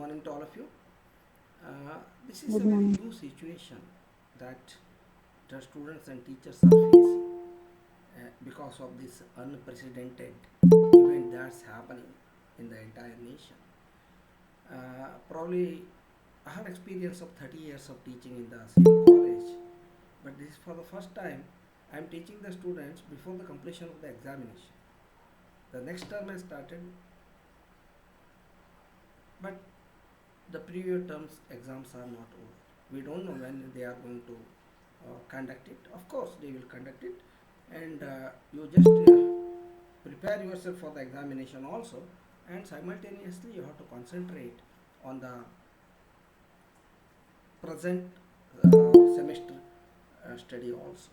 morning to all of you. This is Good a very morning. new situation that the students and teachers are facing because of this unprecedented event that's happening in the entire nation. Probably I have experience of 30 years of teaching in the same college, but this is for the first time I am teaching the students before the completion of the examination. The next term has started, but the previous terms exams are not over. We don't know when they are going to conduct it. Of course, they will conduct it, and you just prepare yourself for the examination also, and simultaneously you have to concentrate on the present semester study also.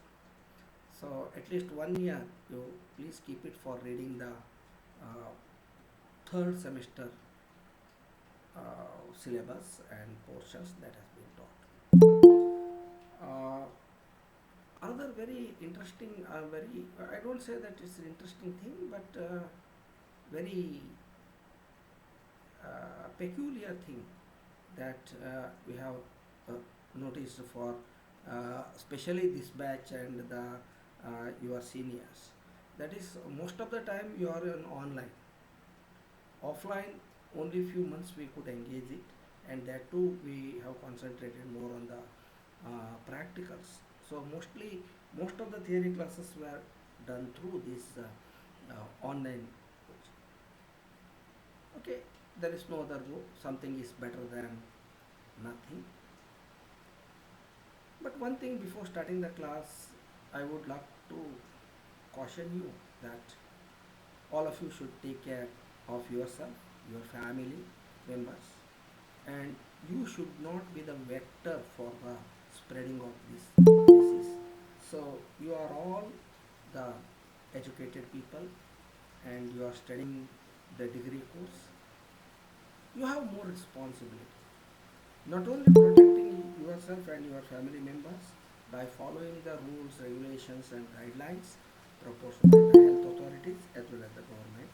So at least 1 year you please keep it for reading the third semester syllabus and portions that has been taught. Another very interesting, very I don't say that it's an interesting thing, but very peculiar thing that we have uh, noticed for especially this batch and the your seniors. That is, most of the time you are on online. Offline, only few months we could engage it, and that too we have concentrated more on the practicals. So mostly, most of the theory classes were done through this online coaching. Okay, there is no other go. Something is better than nothing. But one thing before starting the class, I would like to caution you that all of you should take care of yourself, your family members, and you should not be the vector for the spreading of this disease. So you are all the educated people and you are studying the degree course. You have more responsibility. Not only protecting yourself and your family members by following the rules, regulations, and guidelines proposed by the health authorities as well as the government,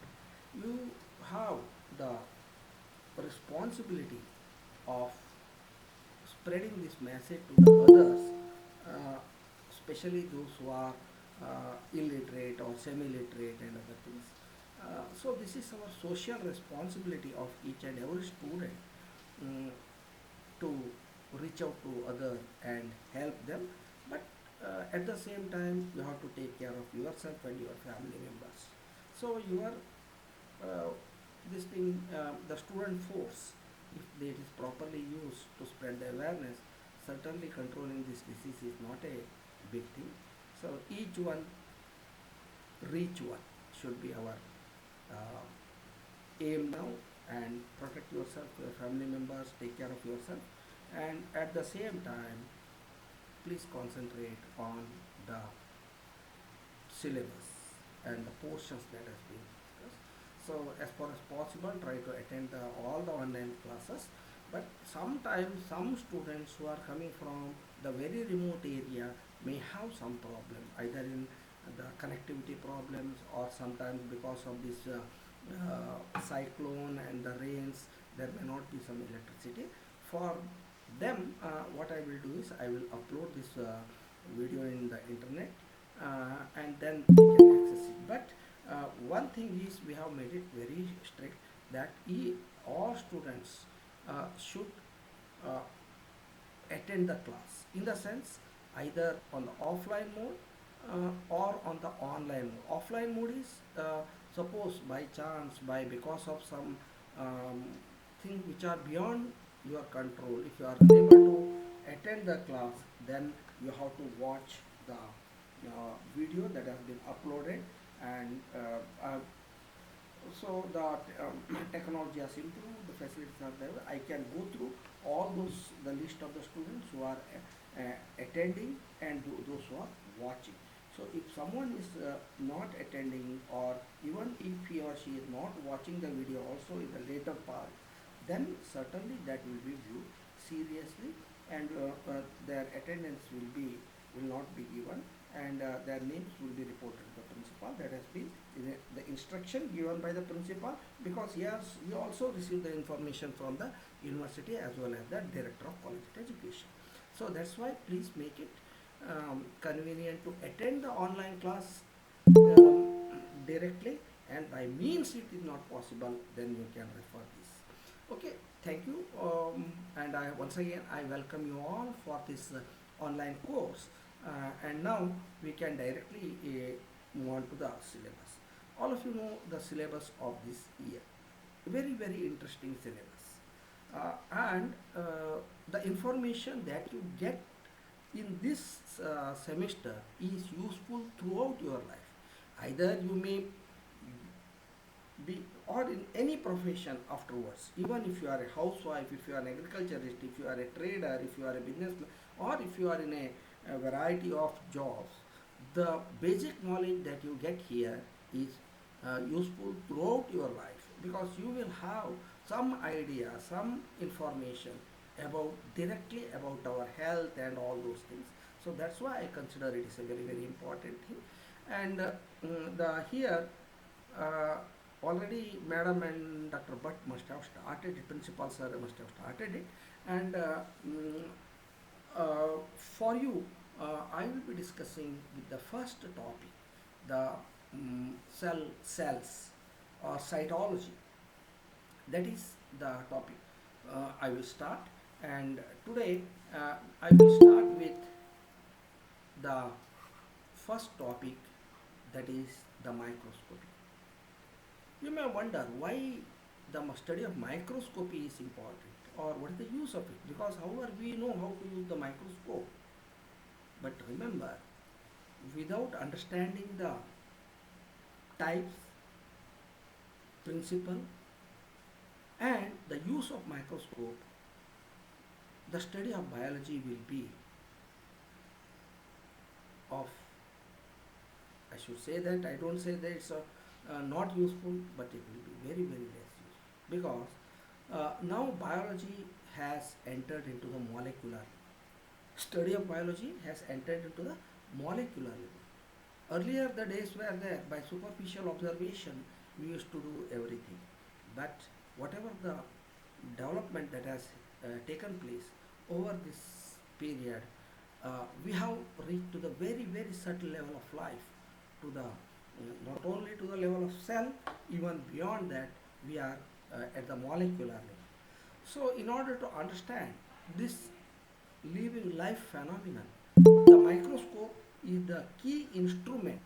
you have the responsibility of spreading this message to the others, uh, especially those who are illiterate or semi-literate and other things. So this is our social responsibility of each and every student, um, to reach out to other and help them, but at the same time you have to take care of yourself and your family members. So your uh, this thing, the student force, if it is properly used to spread the awareness, certainly controlling this disease is not a big thing. So each one reach one should be our uh, aim now, and protect yourself, your family members, take care of yourself, and at the same time please concentrate on the syllabus and the portions that has been discussed. So as far as possible, try to attend all the online classes. But sometimes some students who are coming from the very remote area may have some problem, either in the connectivity problems, or sometimes because of this cyclone and the rains, there may not be some electricity. For them, what I will do is I will upload this video in the internet, and then we can access it. But one thing is, we have made it very strict that all students should uh, attend the class, in the sense either on the offline mode or on the online mode. Offline mode is, suppose by chance, by because of some um, thing which are beyond your control, if you are unable to attend the class, then you have to watch the video that has been uploaded, and so the technology has improved, the facilities are there. I can go through all those, the list of the students who are attending and those who are watching. So if someone is not attending, or even if he or she is not watching the video also in the later part, then certainly that will be viewed seriously, and their attendance will not be given, and their names will be reported to the principal that has been the instruction given by the principal, because he also received the information from the university as well as the director of college education. So that's why please make it convenient to attend the online class directly, and by means it is not possible, then you can refer this. Okay, thank you, and I once again I welcome you all for this online course, and now we can directly move on to the syllabus. All of you know the syllabus of this year, very interesting syllabus, and the information that you get in this semester is useful throughout your life. Either you may be or in any profession afterwards, even if you are a housewife, if you are an agriculturist, if you are a trader, if you are a businessman, or if you are in a variety of jobs, the basic knowledge that you get here is useful throughout your life, because you will have some idea, some information about directly about our health and all those things. So that's why I consider it is a very important thing. And the here uh, already Madam and Dr. Bhatt must have started it, Principal Sir must have started it, and for you, I will be discussing with the first topic, the cells or cytology. That is the topic I will start, and today I will start with the first topic, that is the microscopy. You may wonder why the study of microscopy is important, or what is the use of it, because however we know how to use the microscope. But remember, without understanding the types, principle, and the use of microscope, the study of biology will be of, I should say that, I don't say that it's not useful, but it will be very less useful, because now biology has entered into the molecular. Study of biology has entered into the molecular level. Earlier the days were there, by superficial observation we used to do everything, but whatever the development that has taken place over this period, we have reached to the very subtle level of life, to the not only to the level of cell, even beyond that we are at the molecular level. So in order to understand this living life phenomenon, the microscope is the key instrument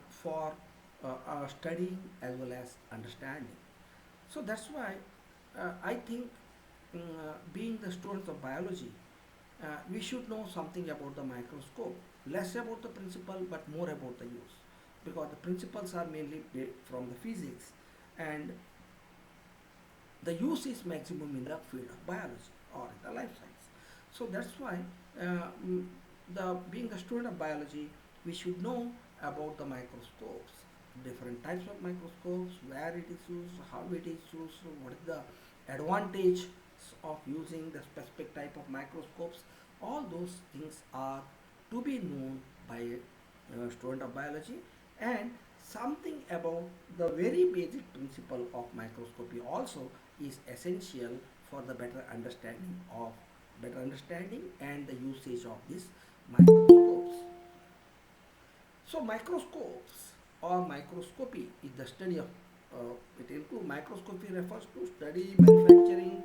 for studying as well as understanding. So that's why I think, being the students of biology, we should know something about the microscope, less about the principle but more about the use, because the principles are mainly from the physics, and the use is maximum in the field of biology or in the life science. So that's why, being the student of biology, we should know about the microscopes, different types of microscopes, where it is used, how it is used, what is the advantage of using the specific type of microscopes. All those things are to be known by a student of biology, and something about the very basic principle of microscopy also is essential for the better understanding and the usage of these microscopes. So microscopes or microscopy is the study of, it includes, microscopy refers to study, manufacturing,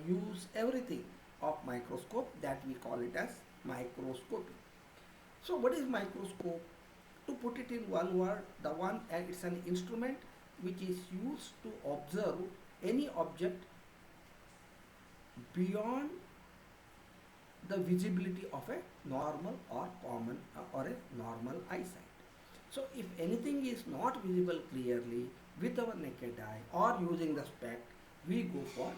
use, everything of microscope, that we call it as microscopy. So what is microscope? To put it in one word, it's an instrument which is used to observe any object beyond the visibility of a normal or common or a normal eyesight. So if anything is not visible clearly with our naked eye or using the spec, we go for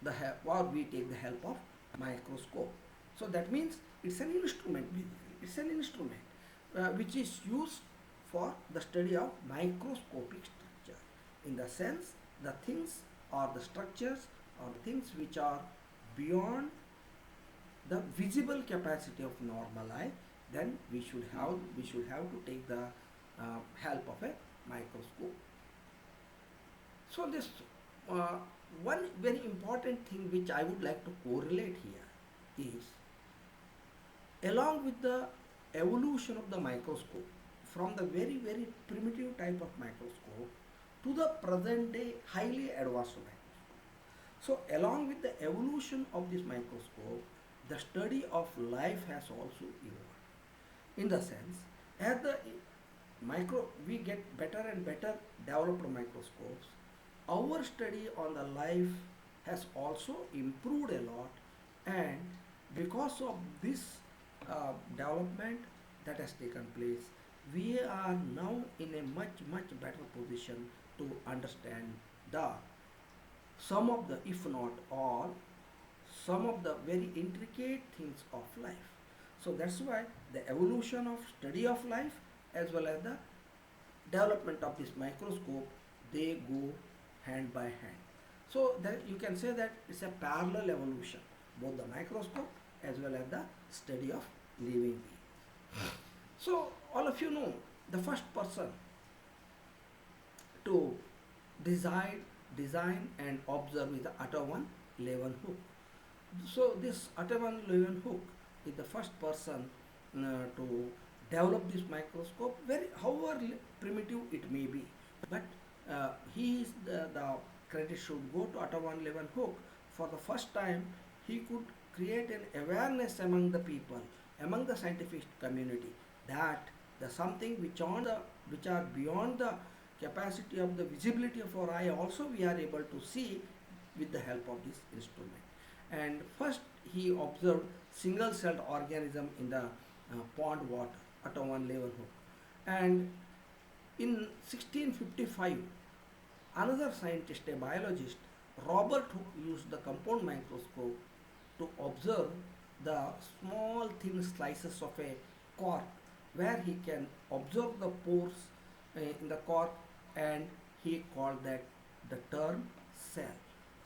the help, or we take the help of microscope. So that means it's an instrument basically. It's an instrument which is used for the study of microscopic structure, in the sense the things or the structures or things which are beyond the visible capacity of normal eye. Then we should have to take the help of a microscope. So this uh, one very important thing which I would like to correlate here is, along with the evolution of the microscope from the very primitive type of microscope to the present day highly advanced microscope. So along with the evolution of this microscope, the study of life has also evolved. In the sense, as the we get better and better developed microscopes, our study on the life has also improved a lot, and because of this development that has taken place, we are now in a much better position to understand the some of the, if not all, some of the very intricate things of life. So that's why the evolution of study of life as well as the development of this microscope, they go hand by hand. So that you can say that it's a parallel evolution, both the microscope as well as the study of living being. So all of you know the first person to design and observe is the Otto Leeuwenhoek. So this Otto Leeuwenhoek is the first person to develop this microscope, very however primitive it may be, but he is the credit should go to Otto Leeuwenhoek. For the first time, he could create an awareness among the people, among the scientific community, that the something which are beyond the capacity of the visibility of our eye also we are able to see with the help of this instrument. And first he observed single celled organism in the pond water, Otto Leeuwenhoek. And in 1655, another scientist, a biologist, Robert Hooke, used the compound microscope to observe the small thin slices of a cork, where he can observe the pores in the cork, and he called that the term cell.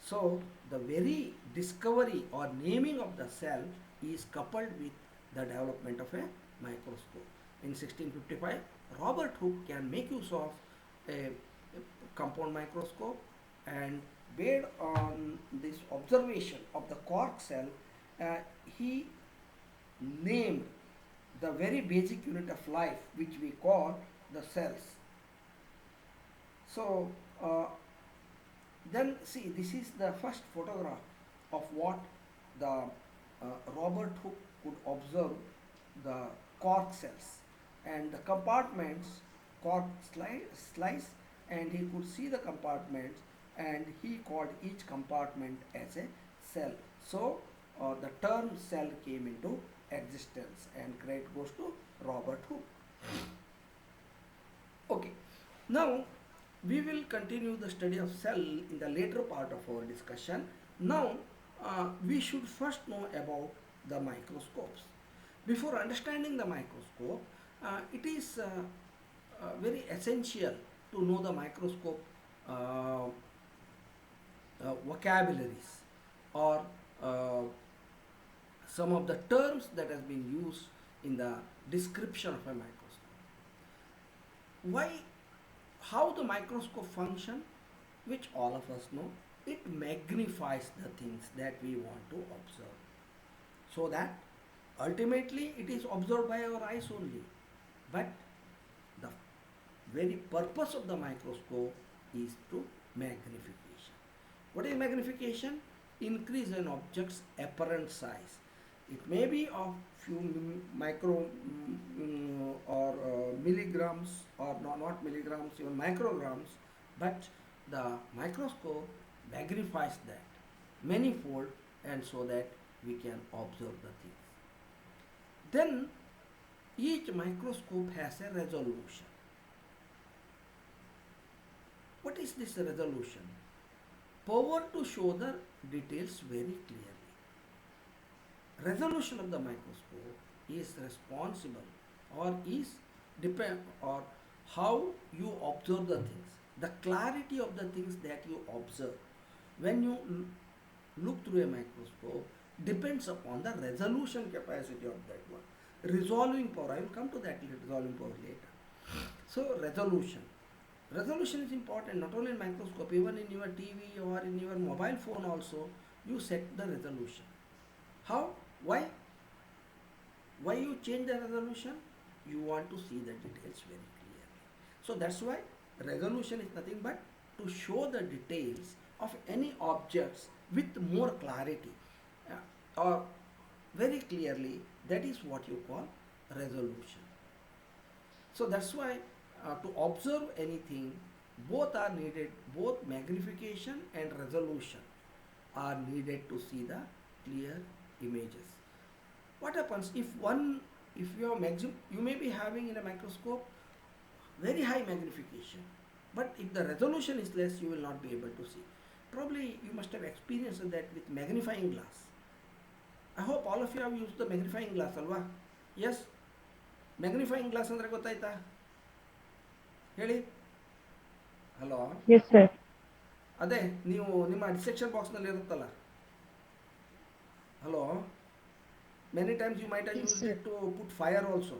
So the very discovery or naming of the cell is coupled with the development of a microscope. In 1655, Robert Hooke can make use of a compound microscope, and based on this observation of the cork cell, he named the very basic unit of life which we call the cells. So then see, this is the first photograph of what the Robert Hooke could observe, the cork cells and the compartments, cork slice, and he could see the compartments, and he called each compartment as a cell. So the term cell came into existence, and credit goes to Robert Hooke. Okay, now we will continue the study of cell in the later part of our discussion. Now we should first know about the microscopes. Before understanding the microscope, it is very essential to know the microscope vocabularies, or some of the terms that has been used in the description of a microscope. Why, how the microscope function, which all of us know, it magnifies the things that we want to observe, so that ultimately it is observed by our eyes only. But the very purpose of the microscope is to magnification. What is magnification? Increase an object's apparent size. It may be of few micro or milligrams, or not milligrams, even micrograms, but the microscope magnifies that manifold, and so that we can observe the things. Then each microscope has a resolution. What is this resolution? Power to show the details very clearly. Resolution of the microscope is responsible, or is depend, or how you observe the things, the clarity of the things that you observe when you look through a microscope depends upon the resolution capacity of that one. Resolving power, I will come to that resolving power later. So resolution. Resolution is important not only in microscope, even in your TV or in your mobile phone also, you set the resolution. How? Why? Why you change the resolution? You want to see the details very clearly. So that's why resolution is nothing but to show the details of any objects with more clarity or very clearly. That is what you call resolution. So that's why to observe anything, both are needed, both magnification and resolution are needed to see the clear images. What happens if one, if you are you may be having in a microscope very high magnification, but if the resolution is less, you will not be able to see. Probably you must have experienced that with magnifying glass. I hope all of you have used the magnifying glass, alva? Yes? Magnifying glass ಅಂದ್ರೆ ಗೊತ್ತಾಯ್ತಾ? ಹೇಳಿ. Hello. Yes, sir. ಅದೇ ನೀವು ನಿಮ್ಮ dissection ಬಾಕ್ಸ್ನಲ್ಲಿ ಇರುತ್ತಲ್ಲ. Hello. Many times you might have Yes, used sir. it to put fire also.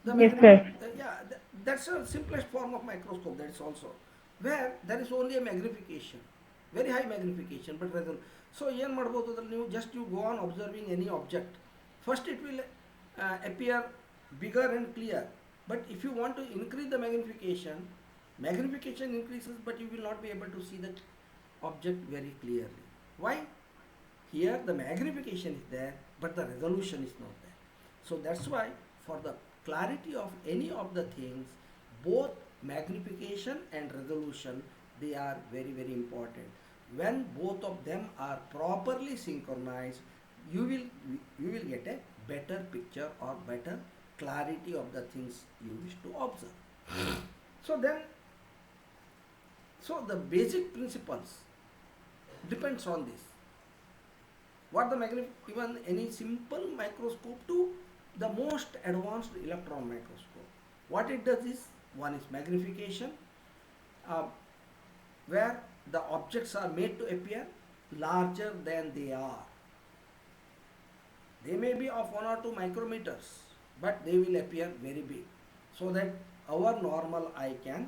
The Yes, sir. yeah, that's a simplest form of microscope. That is also where there is only a magnification, very high magnification, but so ಏನು ಮಾಡ್ಬೋದು ಅದ್ರಲ್ಲಿ ನೀವು just you go on observing any object. First it will appear bigger and clear, but if you want to increase the magnification, magnification increases, but you will not be able to see the object very clearly. Why? Here the magnification is there, but the resolution is not there. So that's why for the clarity of any of the things, both magnification and resolution, they are very very important. When both of them are properly synchronized, you will get a better picture or better clarity of the things you wish to observe. So then, so the basic principles depends on this. What the even any simple microscope to the most advanced electron microscope. What it does is, one is magnification, where the objects are made to appear larger than they are. They may be of 1 or 2 micrometers, but they will appear very big, so that our normal eye can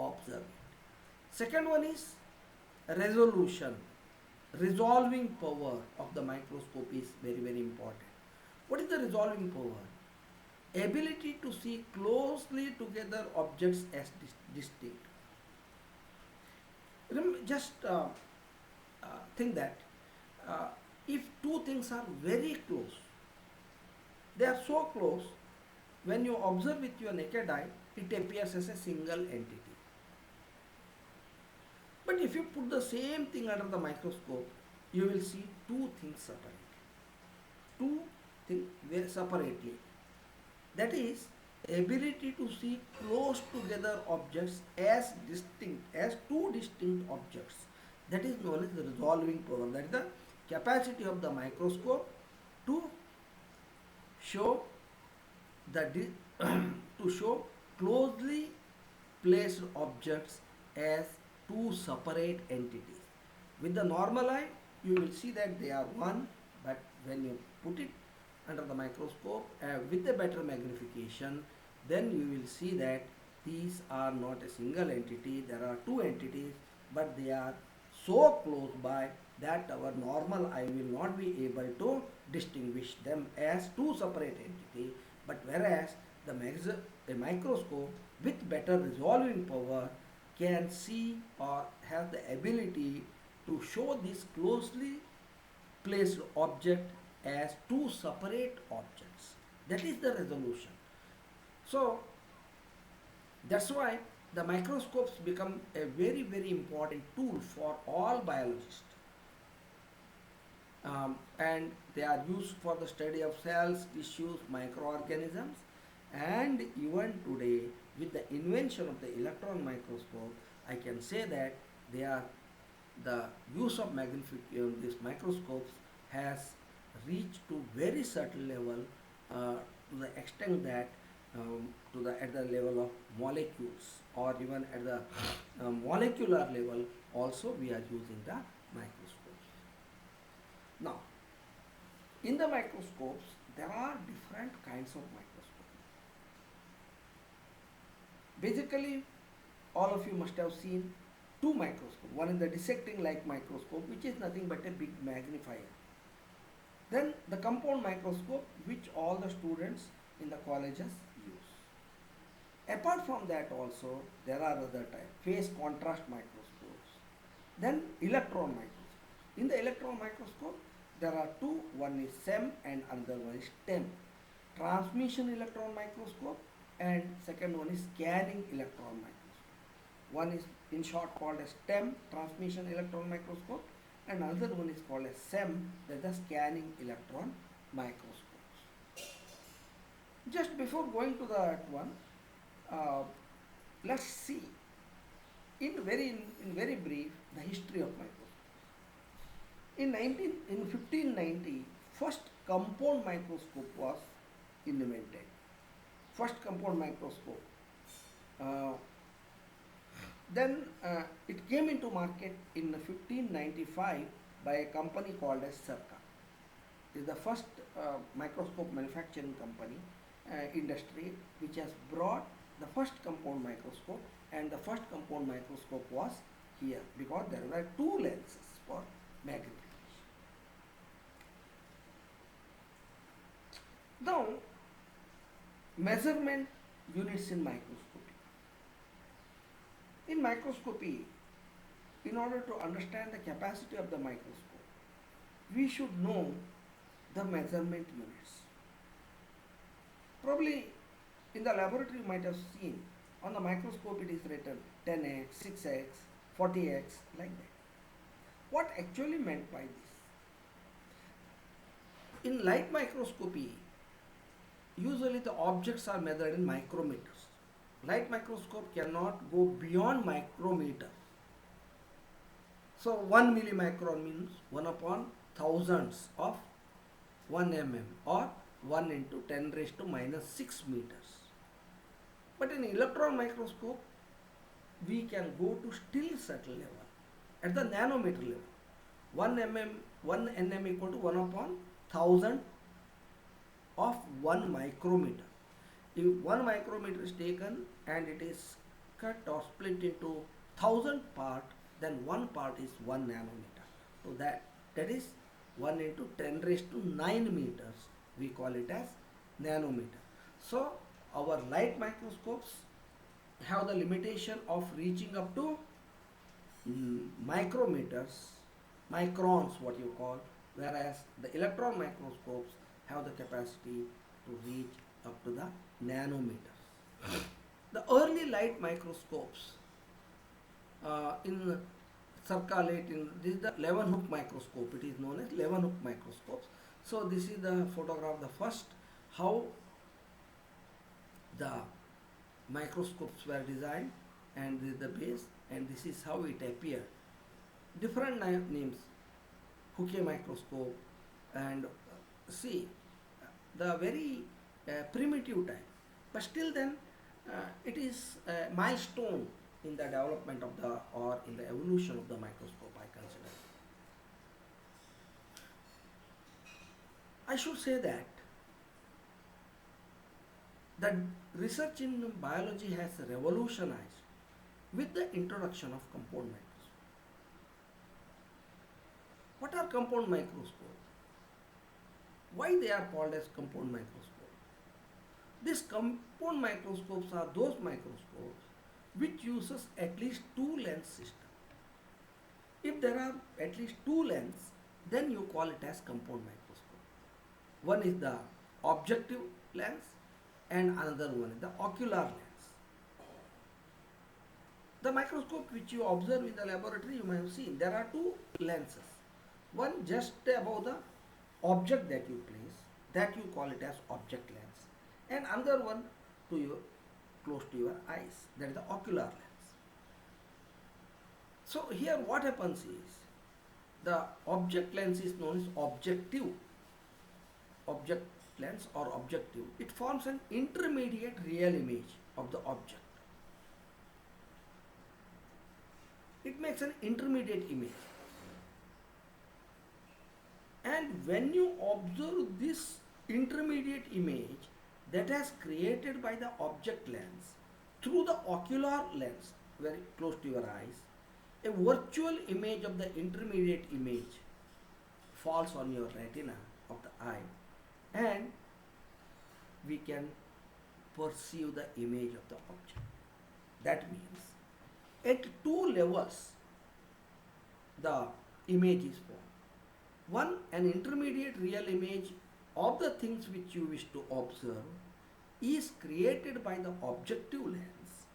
observe it. Second one is resolution. Resolving power of the microscope is very very important. What is the resolving power? Ability to see closely together objects as distinct. Just think that if two things are very close, they are so close, when you observe with your naked eye, it appears as a single entity. But if you put the same thing under the microscope, you will see two things separately. Two things separately. That is, ability to see close together objects as distinct, as two distinct objects. That is known as the resolving power. That is the capacity of the microscope to show the to show closely placed objects as two separate entities. With the normal eye, you will see that they are one, but when you put it under the microscope with a better magnification, then you will see that these are not a single entity, there are two entities, but they are so close by that our normal eye will not be able to distinguish them as two separate entities. But whereas a microscope with better resolving power can see or have the ability to show this closely placed object as two separate objects. That is the resolution. So that's why the microscopes become a very very important tool for all biologists. And they are used for the study of cells, tissues, microorganisms, and even today with the invention of the electron microscope, I can say that they are the use of these microscopes has reached to very certain level, to the extent that at the level of molecules, or even at the molecular level also we are using the microscopes. Now, in the microscopes there are different kinds of microscopes. Basically, all of you must have seen two microscopes. One is the dissecting light microscope, which is nothing but a big magnifier. Then the compound microscope, which all the students in the colleges use. Apart from that also, there are other types, phase contrast microscopes, then electron microscope. In the electron microscope, there are two, one is SEM and another one is TEM. Transmission electron microscope and second one is scanning electron microscope. One is in short called as TEM, transmission electron microscope, and another one is called as SEM, that is the scanning electron microscopes. Just before going to that one, uh, let's see in very brief the history of microscope. In 1590, first compound microscope was invented. First compound microscope. Uh, then it came into market in 1595 by a company called as Circa. It is the first microscope manufacturing company industry which has brought the first compound microscope, and the first compound microscope was here because there were two lenses for magnification. Now, measurement units in microscopy. In microscopy, in order to understand the capacity of the microscope, we should know the measurement units. Probably in the laboratory you might have seen on the microscope it is written 10x, 6x, 40x, like that. What actually meant by this? In light microscopy, usually the objects are measured in micrometers. Light microscope cannot go beyond micrometer. So 1 millimicron means 1 upon thousands of 1 mm or 1 into 10 raised to minus 6 meters. But in electron microscope, we can go to still subtle level at the nanometer level. 1 mm, 1 nm equal to 1 upon 1000 of 1 micrometer. If 1 micrometer is taken and it is cut or split into 1000 part, then one part is 1 nanometer. So that is 1 into 10 raised to 9 meters. We call it as nanometer. So our light microscopes have the limitation of reaching up to micrometers, microns what you call, whereas the electron microscopes have the capacity to reach up to the nanometers. The early light microscopes in Circa late in this is the 11 hook microscope. It is known as 11 hook microscopes. So this is the photograph, the first how the microscopes were designed, and this is the base, and this is how it appeared. Different names, Hooke microscope, and see the very primitive time, but still then it is a milestone in the development of the or in the evolution of the microscope, I consider. I should say that the research in biology has revolutionized with the introduction of compound microscope. What are compound microscopes? Why they are called as compound microscopes? These compound microscopes are those microscopes which uses at least two lens system. If there are at least two lenses, then you call it as compound microscope. One is the objective lens and another one is the ocular lens. The microscope which you observe in the laboratory, you may have seen there are two lenses. One just above the object that you place, that you call it as object lens, and another one to your close to your eyes, that is the ocular lens. So here what happens is the object lens is known as objective lens or objective. It forms an intermediate real image of the object. It makes an intermediate image. And when you observe this intermediate image that has created by the object lens, Through the ocular lens, very close to your eyes, a virtual image of the intermediate image falls on your retina of the eye, and we can perceive the image of the object. That means at two levels the image is formed. One, an intermediate real image of the things which you wish to observe is created by the objective lens,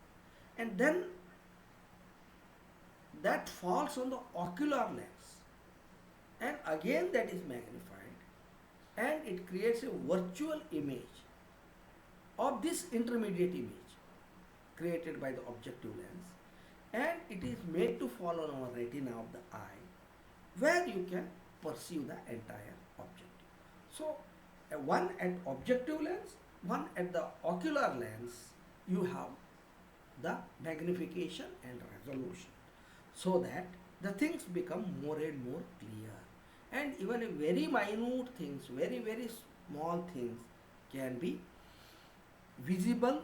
and then that falls on the ocular lens, and again that is magnified, and it creates a virtual image of this intermediate image created by the objective lens, and it is made to fall on our retina of the eye, where you can perceive the entire object. So one at objective lens, one at the ocular lens, you have the magnification and resolution, so that the things become more and more clear, and even a very minute things, very small things can be visible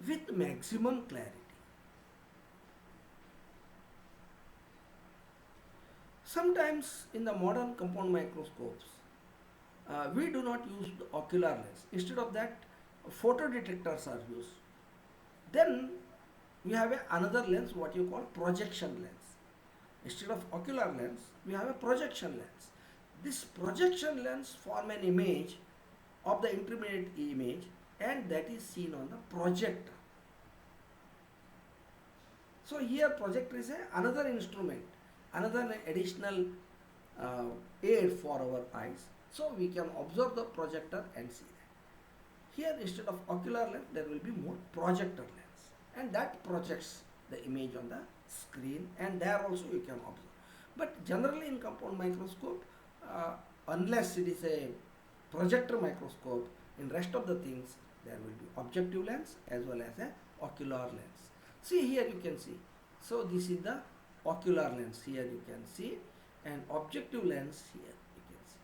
with maximum clarity. Sometimes in the modern compound microscopes, we do not use the ocular lens. Instead of that, photodetectors are used. Then we have another lens, what you call projection lens. Instead of ocular lens, we have a projection lens. This projection lens form an image of the intermediate image, and that is seen on the projector. So here projector is another instrument, another additional aid for our eyes. So we can observe the projector and see that. Here instead of ocular lens, there will be more projector lens, and that projects the image on the screen, and there also you can observe. But generally in compound microscope, unless it is a projector microscope, in rest of the things there will be objective lens as well as a ocular lens. See here you can see. So this is the ocular lens, here you can see, and objective lens here you can see.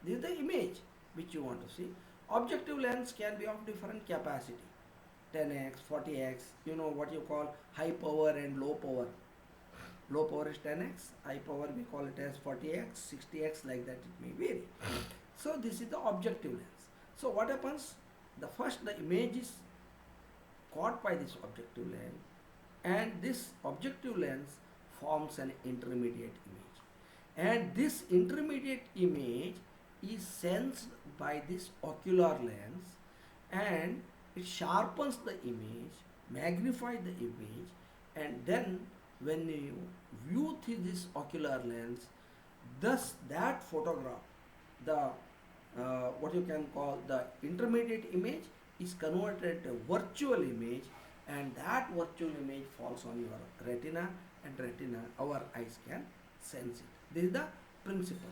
This is the image which you want to see. Objective lens can be of different capacity, 10x, 40x, you know what you call high power and low power. Low power is 10x, high power we call it as 40x, 60x, like that it may vary. So this is the objective lens. So what happens? The first the image is caught by this objective lens, and this objective lens forms an intermediate image, and this intermediate image is sensed by this ocular lens, and it sharpens the image, magnifies the image, and then when you view through this ocular lens, thus that photograph, the what you can call the intermediate image, is converted to virtual image, and that virtual image falls on your retina, and retina, our eyes can sense it. This is the principle.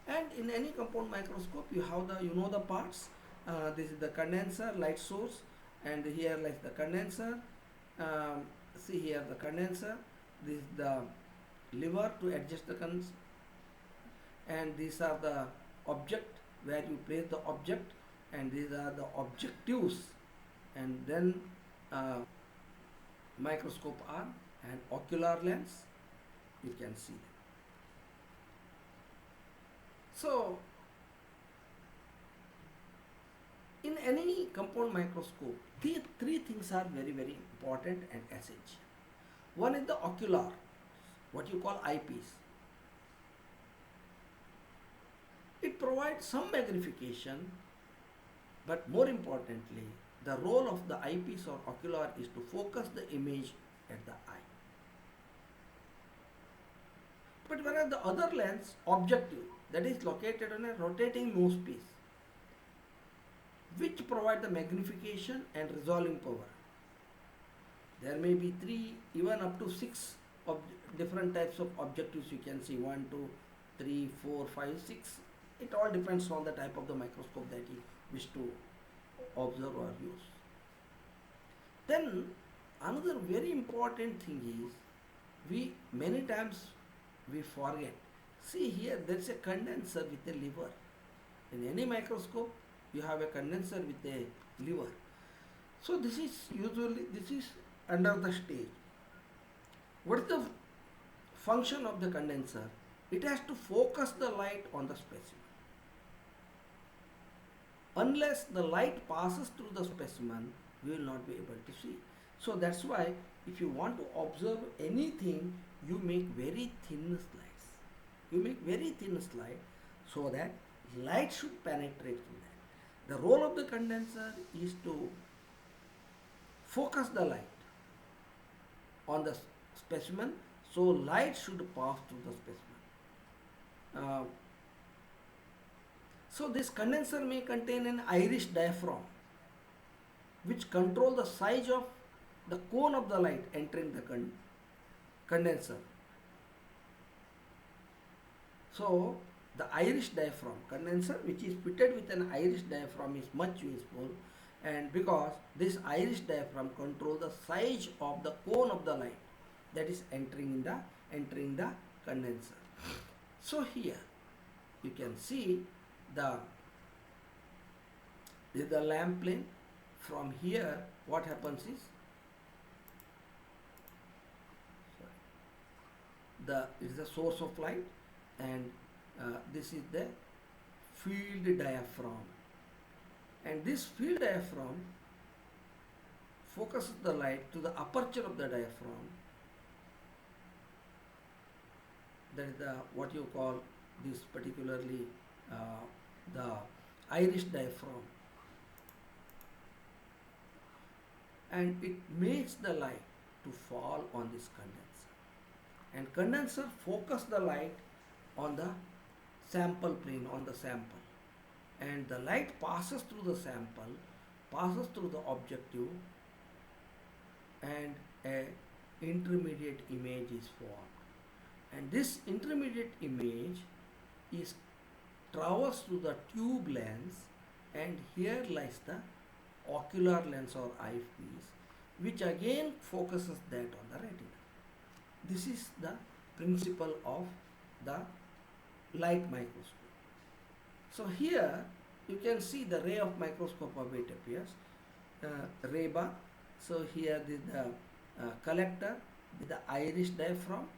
And in any compound microscope, you have the, you know, the parts. This is the condenser, light source, and here like the condenser. See here the condenser. This is the lever to adjust the and these are the object where you place the object, and these are the objectives, and then microscope arm and ocular lens, you can see them. So in any compound microscope, these three things are very important and essential. One is the ocular, what you call eyepiece. It provides some magnification, but more importantly, the role of the eyepiece or ocular is to focus the image at the eye. But whereas the other lens, objective, that is located on a rotating nose piece, which provide the magnification and resolving power. There may be 3, even up to 6 different types of objectives you can see, 1, 2, 3, 4, 5, 6. It all depends on the type of the microscope that you wish to observe or use. Then another very important thing is, we many times we forget. See here, there is a condenser with a lever. In any microscope, you have a condenser with a lever. So this is under the stage. What is the function of the condenser? It has to focus the light on the specimen. Unless the light passes through the specimen, we will not be able to see. So that's why if you want to observe anything, you make very thin slides. You make very thin slide so that light should penetrate through that. The role of the condenser is to focus the light on the specimen, so light should pass through the specimen. So this condenser may contain an iris diaphragm which control the size of the cone of the light entering the condenser. So the iris diaphragm, condenser which is fitted with an iris diaphragm is much useful, and because this iris diaphragm controls the size of the cone of the light that is entering the condenser. So here you can see the lamp plane. From here what happens is is the source of light, and this is the field diaphragm, and this field diaphragm focuses the light to the aperture of the diaphragm. That is what you call this particularly the iris diaphragm, and it makes the light to fall on this condenser, and condenser focus the light on the sample plane, on the sample, and the light passes through the sample, passes through the objective, and a intermediate image is formed, and this intermediate image is traversed through the tube lens, and here lies the ocular lens or eyepiece, which again focuses that on the retina. This is the principle of the light microscope. So here you can see the ray of microscope of it appears, ray bar. So here is the collector with the iris diaphragm,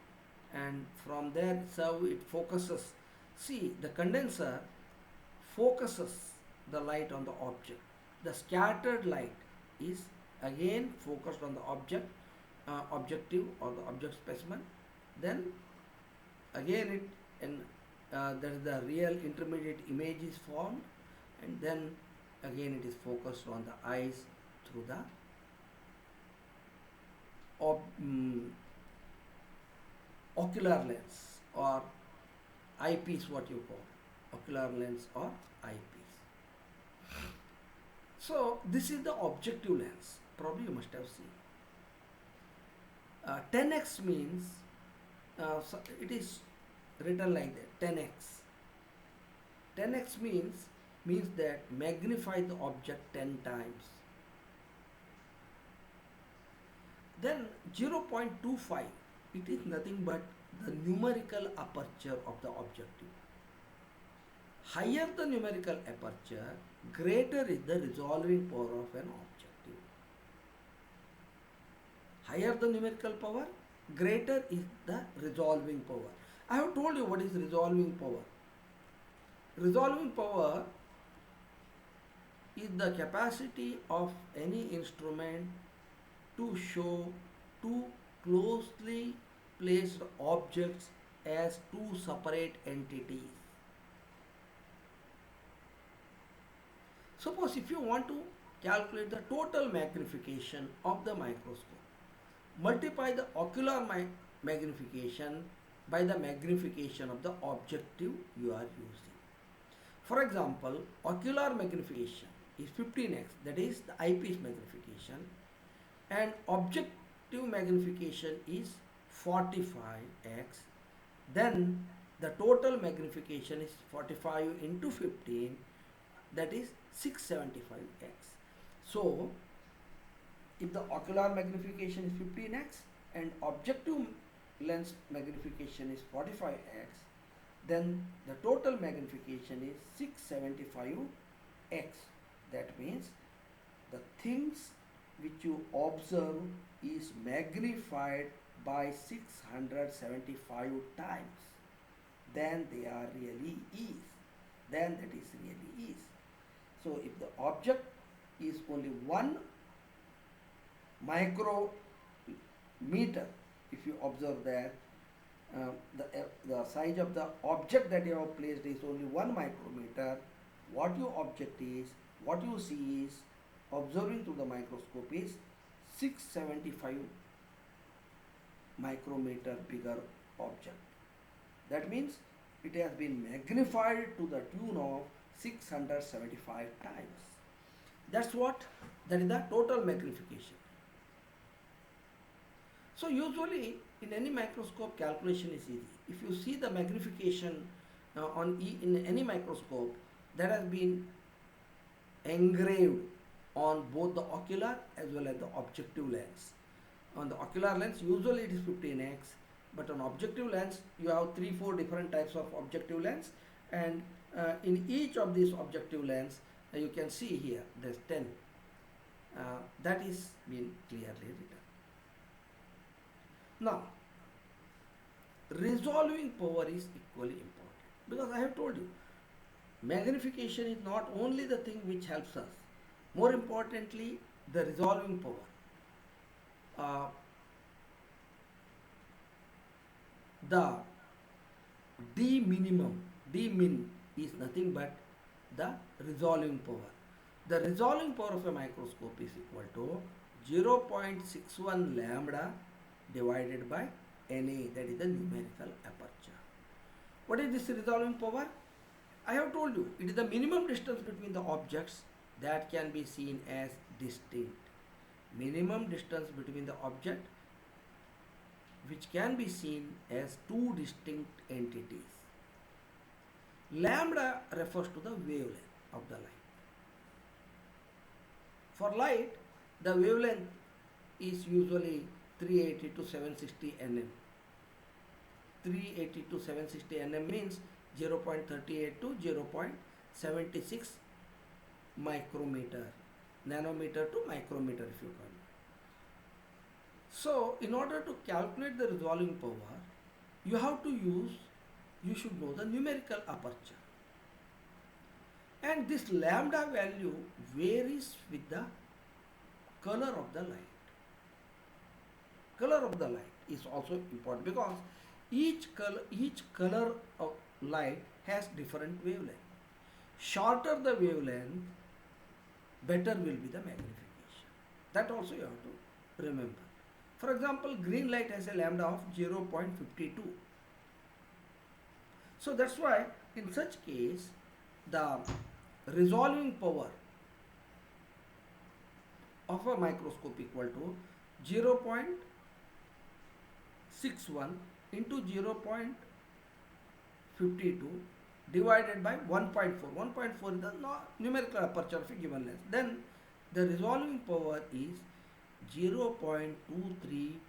and from there so it focuses. See, the condenser focuses the light on the object. The scattered light is again focused on the objective or the object specimen. Then again there is the real intermediate image is formed, and then again it is focused on the eyes through the ocular lens or eyepiece, what you call ocular lens or eyepiece. So this is the objective lens, probably you must have seen. 10x means so it is written like that, 10x. 10x means that magnify the object 10 times. Then 0.25, it is nothing but the numerical aperture of the objective. Higher the numerical aperture, greater is the resolving power of an objective. Higher the numerical power, greater is the resolving power. I have told you what is resolving power. Resolving power is the capacity of any instrument to show two closely placed objects as two separate entities. Suppose if you want to calculate the total magnification of the microscope, multiply the ocular magnification by the magnification of the objective you are using. For example, ocular magnification is 15x, that is the eyepiece magnification, and objective magnification is 45x. Then the total magnification is 45 into 15, that is 675x. So if the ocular magnification is 15x and objective lens magnification is 45x, then the total magnification is 675x. That means the things which you observe is magnified by 675 times, then they are really is. Then that is really is. So if the object is only 1 micrometer, if you observe that the size of the object that you have placed is only 1 micrometer, what your object is, what you see is, observing through the microscope is 675 micrometer bigger object. That means it has been magnified to the tune of 675 times. That's what, that is the total magnification. So usually in any microscope calculation is easy. If you see the magnification in any microscope, that has been engraved on both the ocular as well as the objective lens. On the ocular lens usually it is 15x, but on objective lens you have 3-4 different types of objective lens, and in each of these objective lens you can see here there's 10. That is been clearly written. Now, resolving power is equally important, because I have told you, magnification is not only the thing which helps us, more importantly, the resolving power. The d min is nothing but the resolving power. The resolving power of a microscope is equal to 0.61 lambda divided by Na, that is the numerical aperture. What is this resolving power? I have told you, it is the minimum distance between the objects that can be seen as distinct. Minimum distance between the object which can be seen as two distinct entities. Lambda refers to the wavelength of the light. For light, the wavelength is usually 380 to 760 nm. 380 to 760 nm means 0.38 to 0.76 micrometer, nanometer to micrometer if you call it. So in order to calculate the resolving power, you should know the numerical aperture. And this lambda value varies with the color of the light. Color of the light is also important, because each color of light has different wavelength. Shorter the wavelength, better will be the magnification. That also you have to remember. For example, green light has a lambda of 0.52. So that's why in such case the resolving power of a microscope equal to 0.61 into 0.52 divided by 1.4. 1.4 is the numerical aperture of a given lens. Then the resolving power is 0.23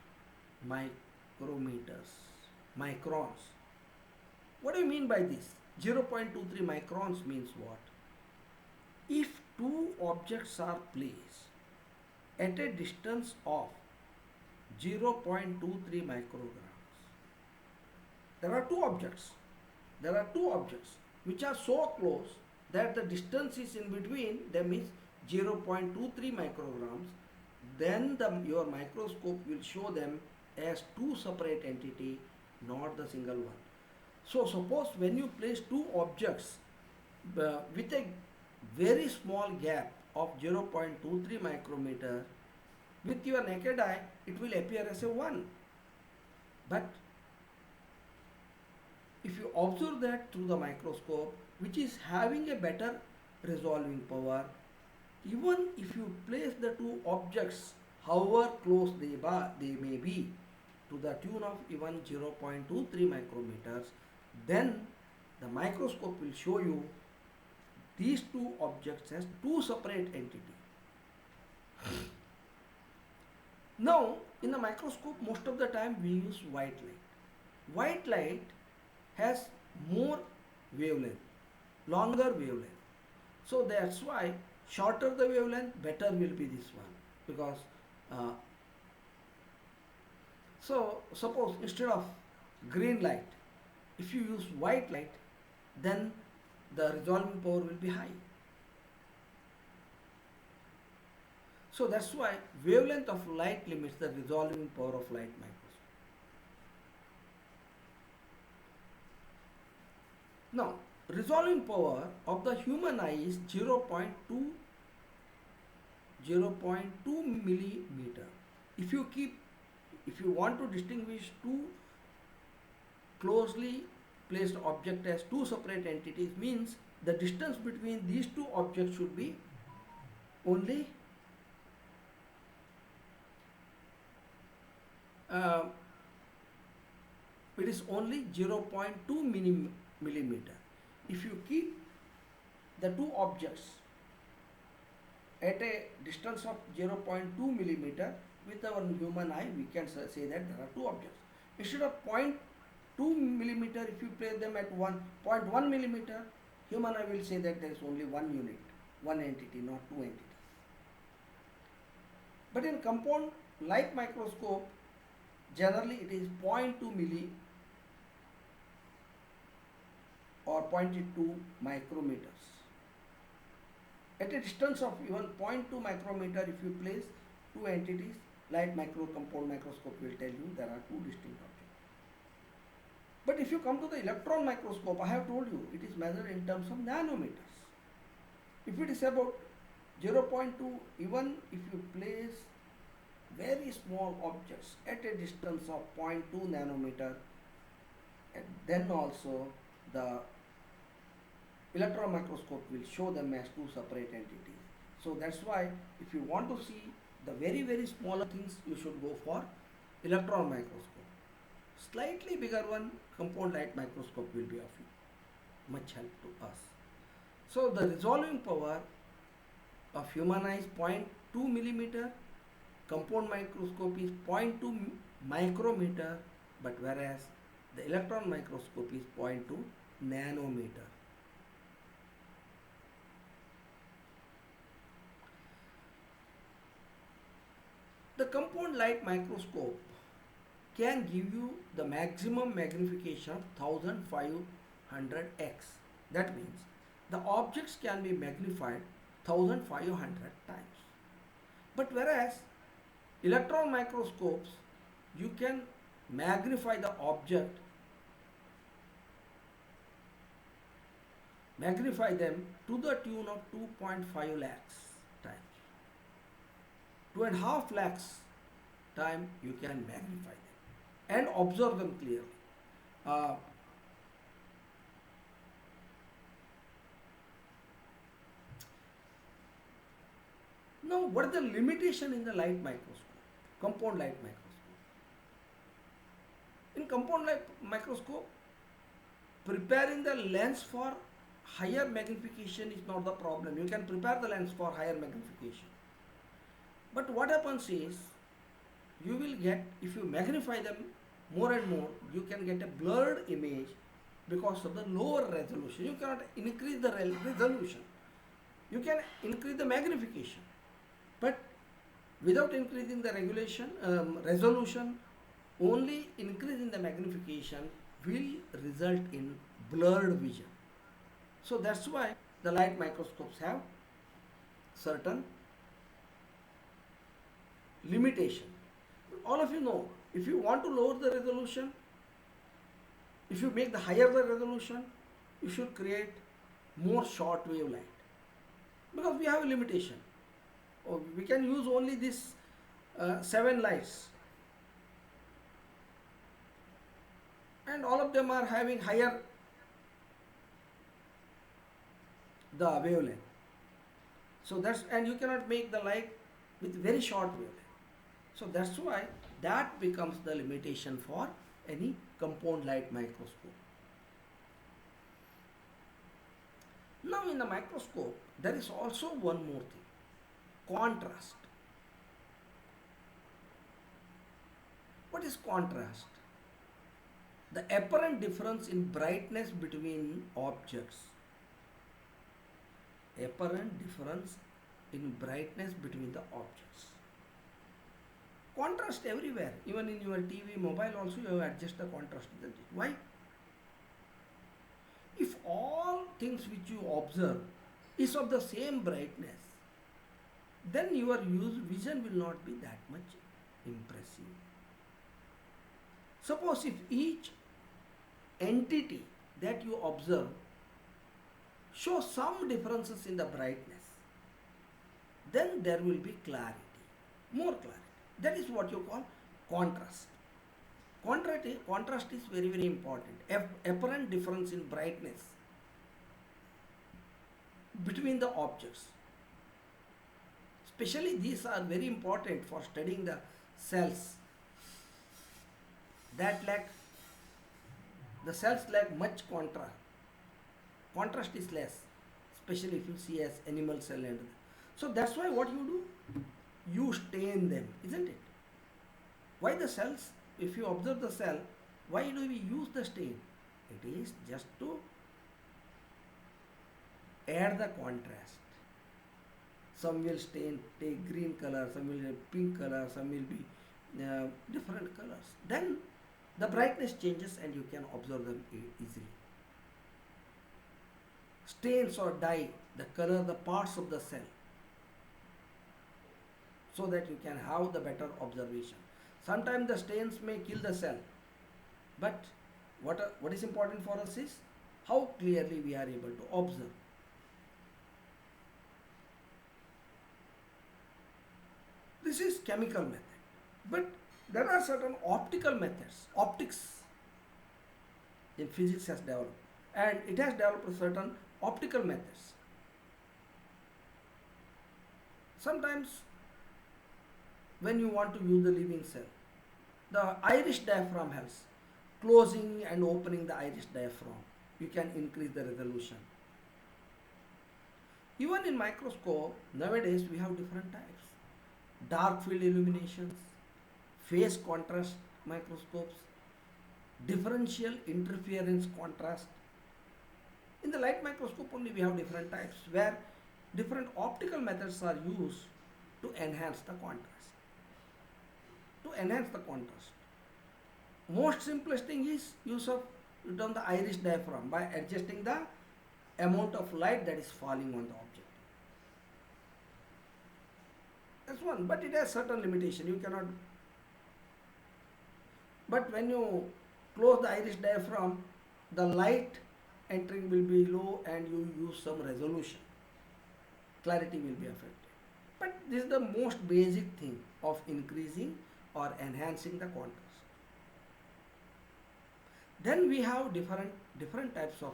microns. What do you mean by this? 0.23 microns means what? If two objects are placed at a distance of 0.23 micrograms, there are two objects which are so close that the distance is in between them is 0.23 micrograms, then your microscope will show them as two separate entity, not the single one. So suppose when you place two objects with a very small gap of 0.23 micrometer, with your naked eye it will appear as a 1. But if you observe that through the microscope, which is having a better resolving power, even if you place the two objects however close they may be, to the tune of even 0.23 micrometers, then the microscope will show you these two objects as two separate entities. Now in the microscope most of the time we use white light. White light has more wavelength, longer wavelength. So that's why shorter the wavelength, better will be this one. because uh, so suppose instead of green light, if you use white light, then the resolving power will be high. So that's why wavelength of light limits the resolving power of light microscope. Now, resolving power of the human eye is 0.2 millimeter. If you keep, if you want to distinguish two closely placed objects as two separate entities, means the distance between these two objects should be only uh, it is only 0.2 millimeter. If you keep the two objects at a distance of 0.2 millimeter, with our human eye we can say that there are two objects. Instead of 0.2 millimeter, if you place them at 1.1 millimeter, human eye will say that there is only one unit, one entity, not two entities. But in compound light microscope, generally it is 0.2 milli or 0.2 micrometers. At a distance of even 0.2 micrometer, if you place two entities, light compound microscope will tell you there are two distinct objects. But if you come to the electron microscope, I have told you it is measured in terms of nanometers. If it is about 0.2, even if you place very small objects at a distance of 0.2 nanometer, then also the electron microscope will show them as two separate entities. So that's why if you want to see the very smaller things, you should go for electron microscope. Slightly bigger one, compound light microscope, will be of much help to us. So the resolving power of human eye is 0.2 millimeter, compound microscope is 0.2 micrometer, but whereas the electron microscope is 0.2 nanometer. The compound light microscope can give you the maximum magnification of 1500x. That means the objects can be magnified 1500 times. But whereas electron microscopes, you can magnify the object, magnify them to the tune of 2.5 lakhs times. 2.5 lakhs time you can magnify them and observe them clearly. Now, what is the limitation in the light microscope, compound light microscope? In compound light microscope, preparing the lens for higher magnification is not the problem. You can prepare the lens for higher magnification. But what happens is, you will get, if you magnify them more and more, you can get a blurred image because of the lower resolution. You cannot increase the resolution. You can increase the magnification, but without increasing the resolution, only increasing the magnification will result in blurred vision. So that's why the light microscopes have certain limitation. All of you know, if you want to lower the resolution, if you make the higher the resolution, you should create more short wave light, because we have a limitation. We can use only this 7 lights, and all of them are having higher the wavelength. So that's, and you cannot make the light with very short wavelength. So that's why that becomes the limitation for any compound light microscope. Now in the microscope, there is also one more thing, contrast. What is contrast? The apparent difference in brightness between objects. Apparent difference in brightness between the objects. Contrast everywhere, even in your TV, mobile also you have adjust the contrast, isn't it? Why? If all things which you observe is of the same brightness, then your vision will not be that much impressive. Suppose if each entity that you observe shows some differences in the brightness, then there will be clarity, more clarity. That is what you call contrast. Contrast is very, very important. Apparent difference in brightness between the objects. Especially these are very important for studying the cells that lack, the cells lack much contrast. Contrast is less, especially if you see as animal cell and so that's why what you do, you stain them, isn't it? Why the cells? If you observe the cell, why do we use the stain? It is just to add the contrast. Some will stain, take green color, some will have pink color, some will be different colors. Then the brightness changes and you can observe them easily. Stains or dye the color, the parts of the cell, so that you can have the better observation. Sometimes the stains may kill the cell, but what is important for us is how clearly we are able to observe. This is chemical method, but there are certain optical methods. Optics in physics has developed, and it has developed certain optical methods. Sometimes when you want to use the living cell, the iris diaphragm helps. Closing and opening the iris diaphragm, you can increase the resolution. Even in microscope, nowadays we have different types. Dark field illuminations, phase contrast microscopes, differential interference contrast. In the light microscope only we have different types where different optical methods are used to enhance the contrast. To enhance the contrast. Most simplest thing is use of on the iris diaphragm by adjusting the amount of light that is falling on the object. That's one, but it has certain limitation. You cannot. But when you close the iris diaphragm, the light entering will be low and you use some resolution. Clarity will be affected. But this is the most basic thing of increasing or enhancing the contrast. Then we have different types of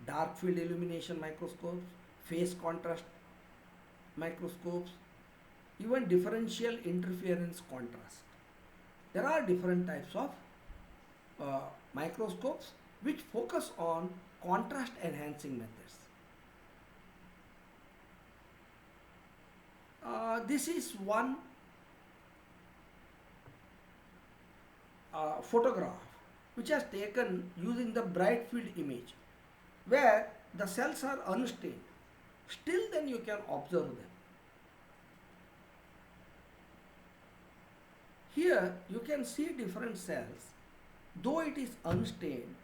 dark field illumination microscopes, phase contrast microscopes, even differential interference contrast. There are different types of microscopes which focus on contrast enhancing methods. This is one photograph which has taken using the bright field image where the cells are unstained. Still then you can observe them. Here you can see different cells though it is unstained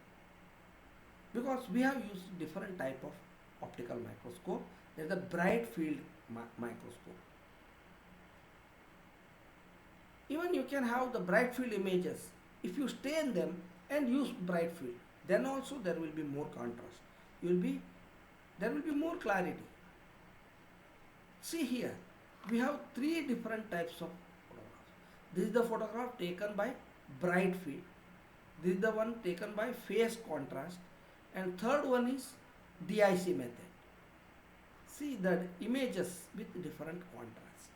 because we have used different type of optical microscope. There is a bright field microscope. Even you can have the bright field images if you stain them and use bright field, then also there will be more contrast. There will be more clarity. See here, we have three different types of photographs. This is the photograph taken by bright field. This is the one taken by phase contrast, and third one is DIC method. See the images with different contrast.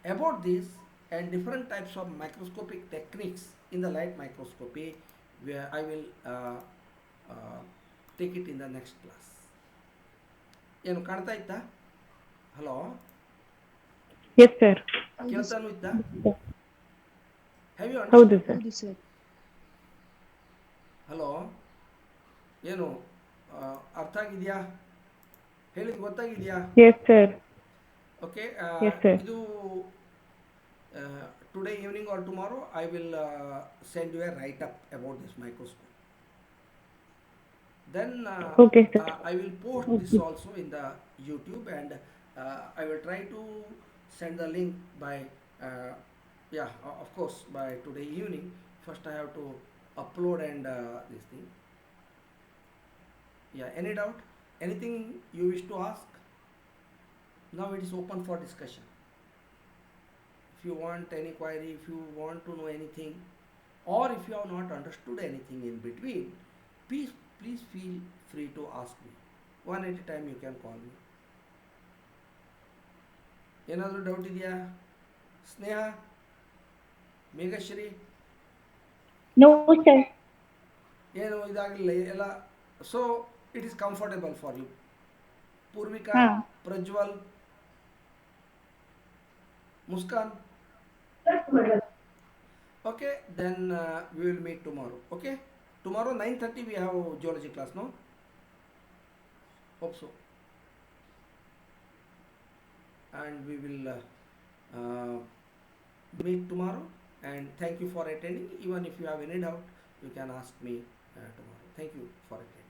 About this and different types of microscopic techniques in the light microscopy, where I will take it in the next class. ಏನು ಕಾಣ್ತಾ ಇತ್ತಾ? Hello, Yes, sir. ಕೇಳ್ತಾನು ಇತ್ತಾ? Have you ಹೌದು understood? Sir. Hello, ಏನು ಅರ್ಥ ಆಗಿದೆಯಾ? ಹೇಳಿದ್ ಗೊತ್ತಾಗಿದೆಯಾ? Yes, sir. Okay. Yes, sir. ಇದು Today evening or tomorrow, I will send you a write up about this microscope. Then Okay, sir. I will post this Okay. also in the YouTube, and I will try to send the link by yeah, of course, by today evening. First I have to upload and this thing. Yeah, any doubt? Anything you wish to ask? Now it is open for discussion. If you want any query, if you want to know anything, or if you have not understood anything in between, please please feel free to ask me. One at a time you can call me. ಏನಾದರೂ doubt ಇದೆಯಾ? Sneha, Meghashree, No, sir. ಏನು ಇದಾಗಲಿಲ್ಲ ಎಲ್ಲ? So it is comfortable for you. Poorvika, Ah. Prajwal, Muskan. Okay, then we will meet tomorrow. Okay, tomorrow 9:30 we have geology class. No, hope so, and we will meet tomorrow. And thank you for attending. Even if you have any doubt, you can ask me tomorrow. Thank you for attending.